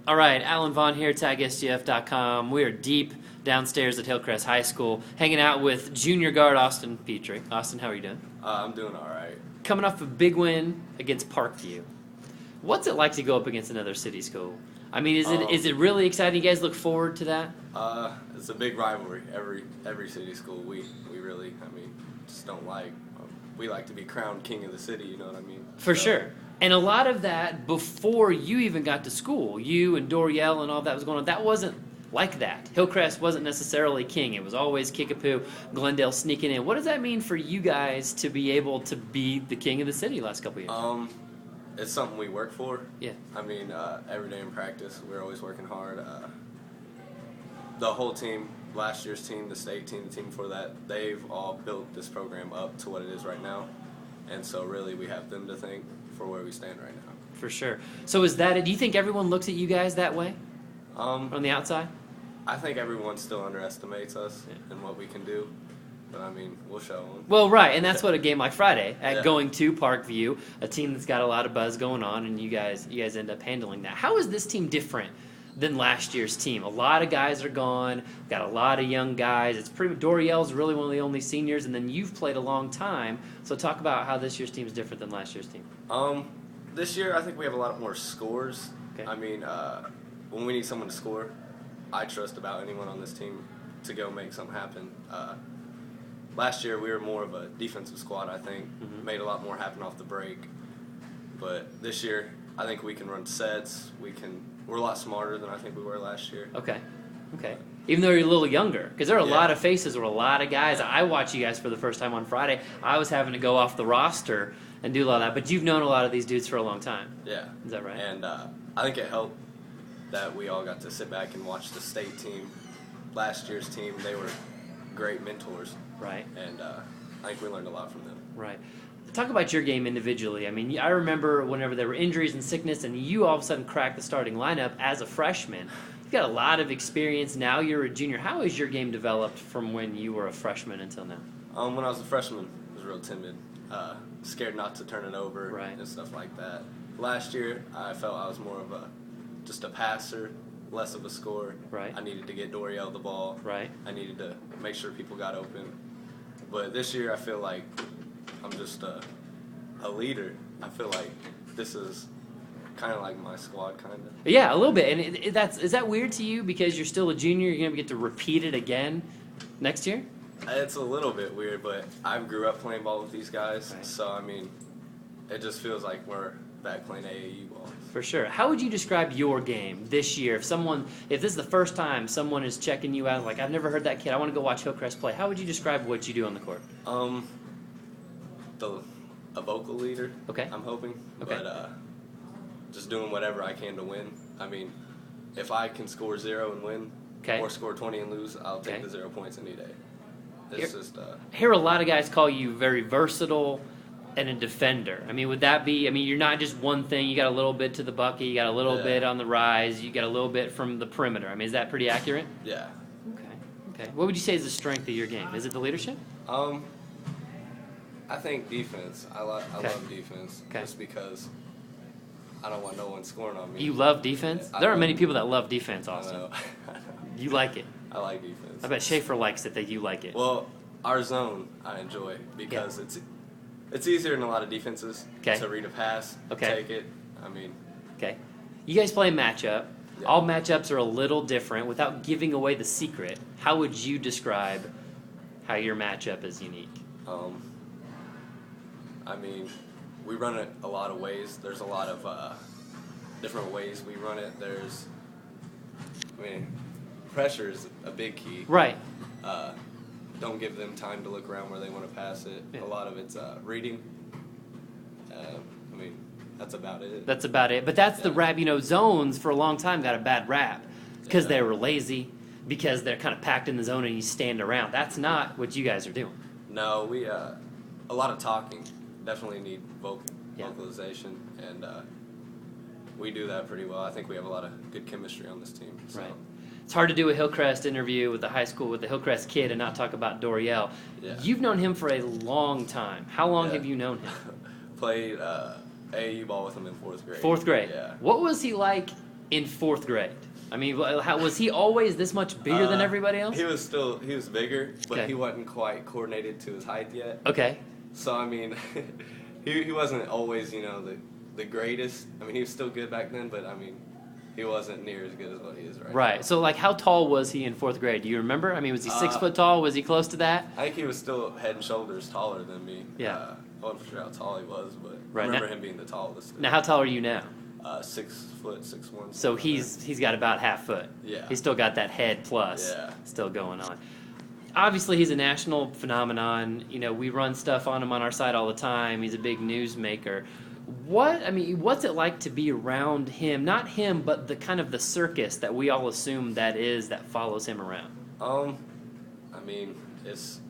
All right, Alan Vaughn here, TagSGF.com. We are deep downstairs at Hillcrest High School, hanging out with junior guard Austin Petrey. Austin, how are you doing? I'm doing all right. Coming off a big win against Parkview. What's it like to go up against another city school? I mean, is it really exciting? You guys look forward to that? It's a big rivalry. Every city school we really, just don't like. We like to be crowned king of the city. You know what I mean? For sure. And a lot of that before you even got to school, you and Dorial and all that was going on, that wasn't like that. Hillcrest wasn't necessarily king. It was always Kickapoo, Glendale sneaking in. What does that mean for you guys to be able to be the king of the city last couple of years? It's something we work for. Yeah. Every day in practice, we're always working hard. The whole team, last year's team, the state team, the team before that, they've all built this program up to what it is right now. And so really we have them to thank for where we stand right now. For sure. So is that it? Do you think everyone looks at you guys that way on the outside? I think everyone still underestimates us and what we can do. But, we'll show them. Well, right, and that's what a game like Friday, going to Parkview, a team that's got a lot of buzz going on, and you guys end up handling that. How is this team different than last year's team? A lot of guys are gone, got a lot of young guys. It's pretty. Dorial's really one of the only seniors, and then you've played a long time. So talk about how this year's team is different than last year's team. This year I think we have a lot more scores. Okay. When we need someone to score, I trust about anyone on this team to go make something happen. Last year we were more of a defensive squad, I think. Mm-hmm. Made a lot more happen off the break. But this year I think we can run sets. We're a lot smarter than I think we were last year. Okay. Even though you're a little younger, because there are a lot of faces or a lot of guys. Yeah. I watched you guys for the first time on Friday. I was having to go off the roster and do a lot of that, but you've known a lot of these dudes for a long time. Yeah. Is that right? And I think it helped that we all got to sit back and watch the state team. Last year's team, they were great mentors. Right. And I think we learned a lot from them. Right. Talk about your game individually. I remember whenever there were injuries and sickness, and you all of a sudden cracked the starting lineup as a freshman. You've got a lot of experience. Now you're a junior. How has your game developed from when you were a freshman until now? When I was a freshman, I was real timid, scared not to turn it over and stuff like that. Last year, I felt I was more of just a passer, less of a scorer. Right. I needed to get Dorial the ball. Right. I needed to make sure people got open. But this year, I feel like I'm just a leader. I feel like this is kind of like my squad, kind of. Yeah, a little bit. And is that weird to you because you're still a junior? You're going to get to repeat it again next year? It's a little bit weird, but I grew up playing ball with these guys, so it just feels like we're back playing AAU ball. For sure. How would you describe your game this year? If this is the first time someone is checking you out, like, I've never heard that kid, I want to go watch Hillcrest play, how would you describe what you do on the court? A vocal leader. Okay. I'm hoping. Okay. But just doing whatever I can to win. If I can score 0 and win, or score 20 and lose, I'll take the 0 points any day. It's I hear a lot of guys call you very versatile and a defender. Would that be? You're not just one thing. You got a little bit to the bucket. You got a little bit on the rise. You got a little bit from the perimeter. Is that pretty accurate? Yeah. Okay. What would you say is the strength of your game? Is it the leadership? I think defense. I love defense just because I don't want no one scoring on me. You love defense? There are many people that love defense, Austin. I know. You like it. I like defense. I bet Schaefer likes it that you like it. Well, our zone I enjoy because it's easier than a lot of defenses to read a pass, take it. Okay. You guys play matchup. Yeah. All matchups are a little different. Without giving away the secret, how would you describe how your matchup is unique? We run it a lot of ways. There's a lot of different ways we run it. Pressure is a big key. Right. Don't give them time to look around where they want to pass it. Yeah. A lot of it's reading. That's about it. That's about it. But that's the rap. Zones for a long time got a bad rap because they were lazy, because they're kind of packed in the zone and you stand around. That's not what you guys are doing. No, we a lot of talking. Definitely need vocalization, and we do that pretty well. I think we have a lot of good chemistry on this team. So. Right. It's hard to do a Hillcrest interview with the high school with the Hillcrest kid and not talk about Dorial. Yeah. You've known him for a long time. How long have you known him? Played AAU ball with him in 4th grade. 4th grade. Yeah. What was he like in 4th grade? I mean, how was he always this much bigger than everybody else? He was bigger, but Okay. he wasn't quite coordinated to his height yet. Okay. So, I mean, he wasn't always, the greatest. I mean, he was still good back then, but, I mean, he wasn't near as good as what he is right now. Right. So, like, how tall was he in 4th grade? Do you remember? I mean, was he 6 foot tall? Was he close to that? I think he was still head and shoulders taller than me. Yeah. I wasn't sure how tall he was, but Right. I remember him being the tallest. Now, how tall are you now? 6 foot, 6'1". So he's got about half foot. Yeah. He's still got that head plus Yeah. still going on. Obviously, he's a national phenomenon. We run stuff on him on our site all the time. He's a big news maker. What's it like to be around him? Not him, but the kind of the circus that we all assume that follows him around. I mean, it's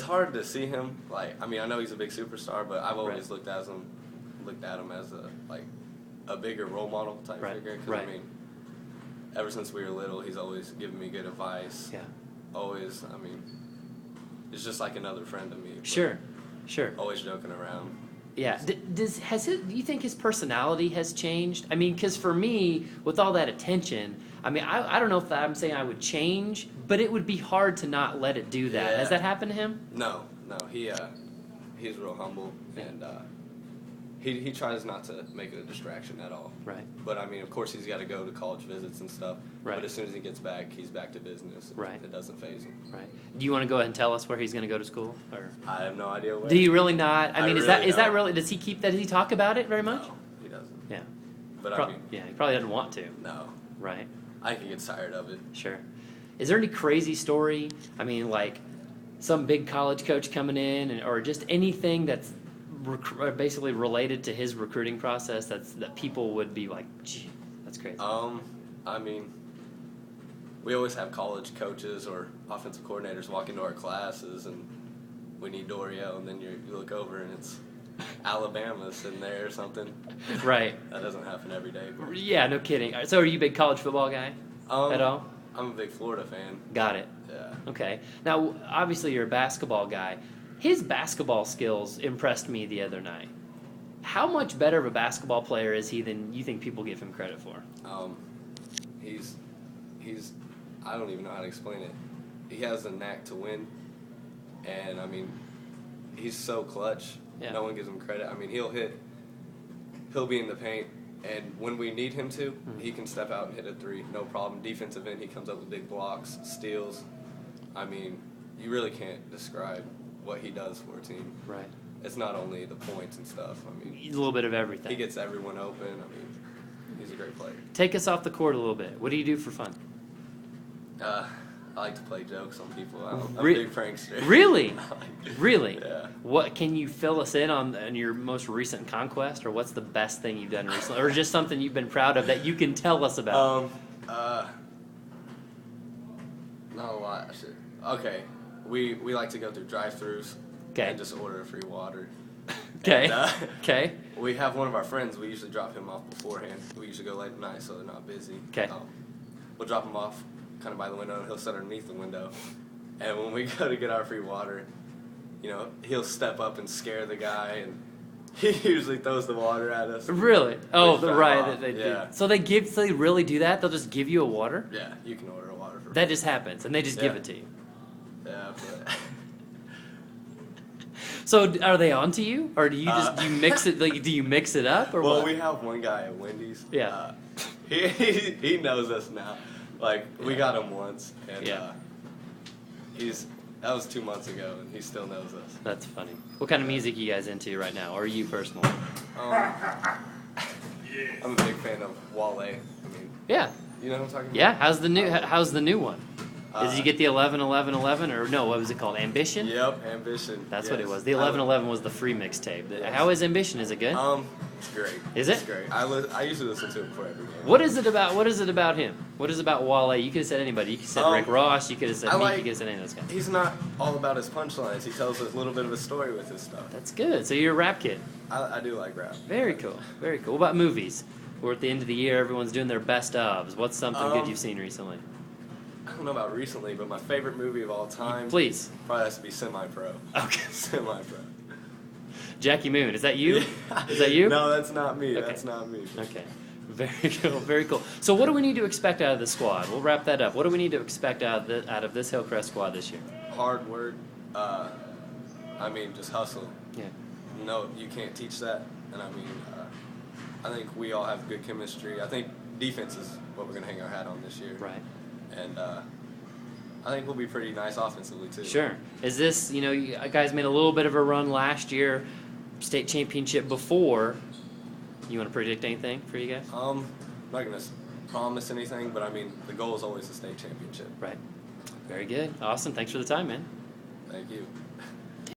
hard to see him. I know he's a big superstar, but I've always looked at him as a bigger role model type figure. 'Cause, Right. I mean, ever since we were little, he's always given me good advice. Yeah. Always, I mean, it's just like another friend to me. but Sure. Always joking around. Yeah. Do you think his personality has changed? I mean, because for me, with all that attention, I don't know if I'm saying I would change, but it would be hard to not let it do that. Yeah. Has that happened to him? No, he's real humble, and he tries not to make it a distraction at all. Right. But, I mean, of course, he's got to go to college visits and stuff. Right. But as soon as he gets back, he's back to business. Right. It doesn't faze him. Right. Do you want to go ahead and tell us where he's going to go to school? Or I have no idea where. do you really not? I mean, is that don't. really? Does he keep that? Does he talk about it very much? No, he doesn't. Yeah. But, Yeah. He probably doesn't want to. no. Right. I think he gets tired of it. Sure. Is there any crazy story? I mean, like some big college coach coming in, or just anything that's basically related to his recruiting process that people would be like, gee, that's crazy. I mean, we always have college coaches or offensive coordinators walk into our classes, and we need Dorial, and then you look over and it's Alabama sitting there or something. Right. That doesn't happen every day. But, Yeah, no kidding. So are you a big college football guy at all? I'm a big Florida fan. Got it. Yeah. Okay. Now, obviously, you're a basketball guy. His basketball skills impressed me the other night. How much better of a basketball player is he than you think people give him credit for? He's I don't even know how to explain it. He has a knack to win, and I mean, he's so clutch. Yeah. No one gives him credit. I mean, he'll be in the paint, and when we need him to, he can step out and hit a three, no problem. Defensive end, he comes up with big blocks, steals. I mean, you really can't describe what he does for a team. Right. It's not only the points and stuff. I mean, A little bit of everything. he gets everyone open. I mean, he's a great player. Take us off the court a little bit. What do you do for fun? I like to play jokes on people. I'm a Re- big prankster. Really? Really? Yeah. What can you fill us in on your most recent conquest, or what's the best thing you've done recently, or just something you've been proud of that you can tell us about? Not a lot. Okay, we like to go through drive-thrus. Okay. And just order free water. Okay. And, Okay. We have one of our friends. We usually drop him off beforehand. We usually go late at night, so they're not busy. Okay. We'll drop him off kind of by the window, and he'll sit underneath the window. And when we go to get our free water, he'll step up and scare the guy, and he usually throws the water at us. Really? Oh, drop right. off. They Yeah. do. So they really do that? They'll just give you a water? Yeah, you can order a water for That just happens, and they just give Yeah. it to you. Yeah, but So are they on to you, or do you just do you mix it? Like, do you mix it up, or well, what? we have one guy at Wendy's. Yeah. He knows us now. Like, we got him once, and Yeah. that was 2 months ago, and he still knows us. That's funny. What kind of music are you guys into right now, or are you personally? I'm a big fan of Wale. I mean, Yeah. you know what I'm talking about? Yeah. How's the new one? Did you get the 11-11-11, or no? What was it called? Ambition. Yep, Ambition. That's what it Yes. was. The 11-11 was the free mixtape. Yes. How is Ambition? Is it good? It's great. Is it? It's great. I usually listen to it before every game. What is it about? What is it about him? What is it about Wale? You could have said anybody. You could have said Rick Ross. You could have said me. You could have said any of those guys. He's not all about his punchlines. He tells us a little bit of a story with his stuff. That's good. So you're a rap kid. I do like rap. Very cool. Very cool. What about movies? We're at the end of the year. Everyone's doing their best ofs. What's something good you've seen recently? I don't know about recently, but my favorite movie of all time Please. probably has to be Semi-Pro. Okay. Semi-Pro. Jackie Moon. Is that you? Is that you? No, that's not me. Okay. That's not me. Okay. Very cool, very cool. So what do we need to expect out of the squad? We'll wrap that up. What do we need to expect out of this Hillcrest squad this year? Hard work. Just hustle. Yeah. No, you can't teach that. And I think we all have good chemistry. I think defense is what we're going to hang our hat on this year. Right. And I think we'll be pretty nice offensively, too. Sure. Is this, you guys made a little bit of a run last year, state championship before. You want to predict anything for you guys? I'm not going to promise anything, but the goal is always the state championship. Right. Very good. Awesome. Thanks for the time, man. Thank you.